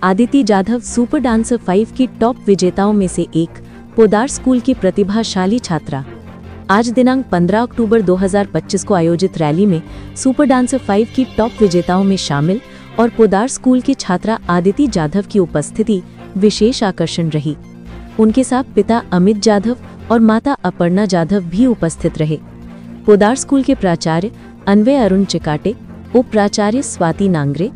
Aditi Jadhav super dancer 5 की top विजेताओं में से एक, पोदार स्कूल की प्रतिभाशाली छात्रा। आज दिनांक 15 अक्टूबर 2025 को आयोजित रैली में सुपर डांसर 5 की टॉप विजेताओं में शामिल और पोदार स्कूल की छात्रा आदिति जाधव की उपस्थिति विशेष आकर्षण रही। उनके साथ पिता अमित जाधव और माता अपर्णा जाधव भी उपस्थित रहे। पोदार स्कूल के प्राचार्य अन्वय अरुण चिकाटे, उप प्राचार्य स्वाति नांगरे,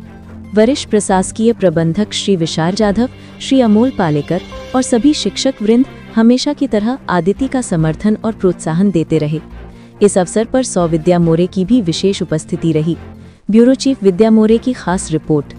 वरिष्ठ प्रशासकीय प्रबंधक श्री विशाल जाधव, श्री अमोल पालेकर और सभी शिक्षक वृंद हमेशा की तरह आदिति का समर्थन और प्रोत्साहन देते रहे। इस अवसर पर सौविद्या मोरे की भी विशेष उपस्थिति रही। ब्यूरो चीफ विद्या मोरे की खास रिपोर्ट।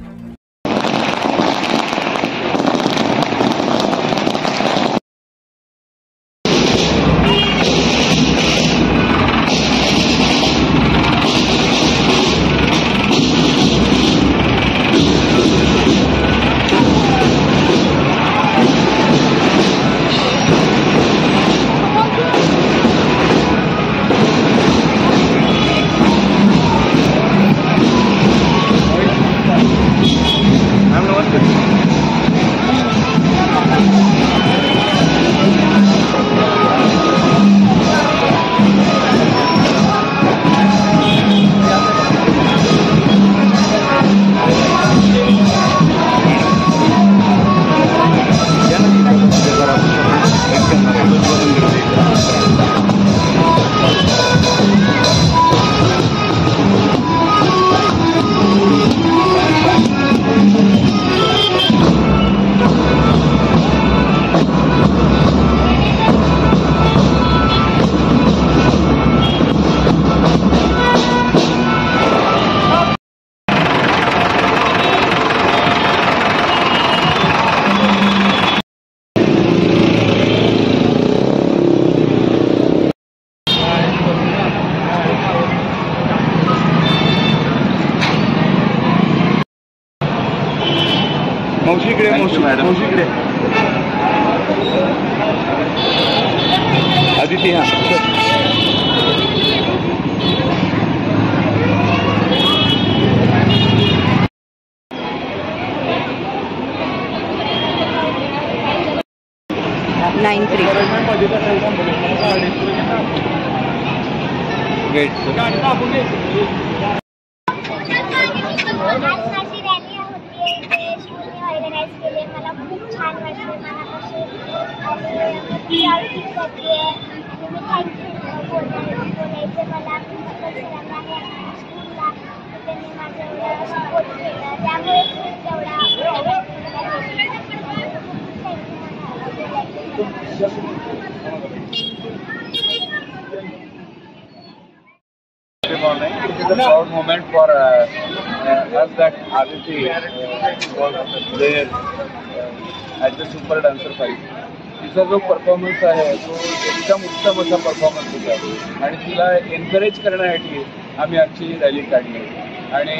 मौशीकडे आदिती हाँ मला खूप छान वाटते मनापासून आणि मी थँक्यू बोलायचं मला प्रिन्सिपल सरांना आणि स्कूलला त्यांनी माझं एवढं सपोर्ट केलं त्यामुळे खूप तेवढा It's a proud moment for us that Aditi was there at the Super Dancer 5. तिचा जो परफॉर्मन्स आहे तो एकदम उत्तम असा परफॉर्मन्स होता आणि तिला एनकरेज करण्यासाठी आम्ही आजची रॅली काढली आणि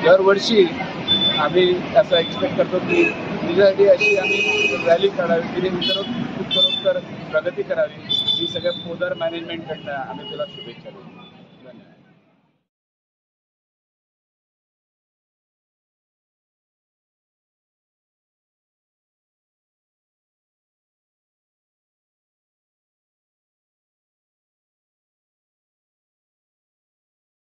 दरवर्षी आम्ही असं एक्सपेक्ट करतो की तिच्यासाठी अशी आम्ही रॅली काढावी, तिने उत्तरोत्तर प्रगती करावी, ही सगळ्या पोदार मॅनेजमेंटकडनं आम्ही तिला शुभेच्छा देतो.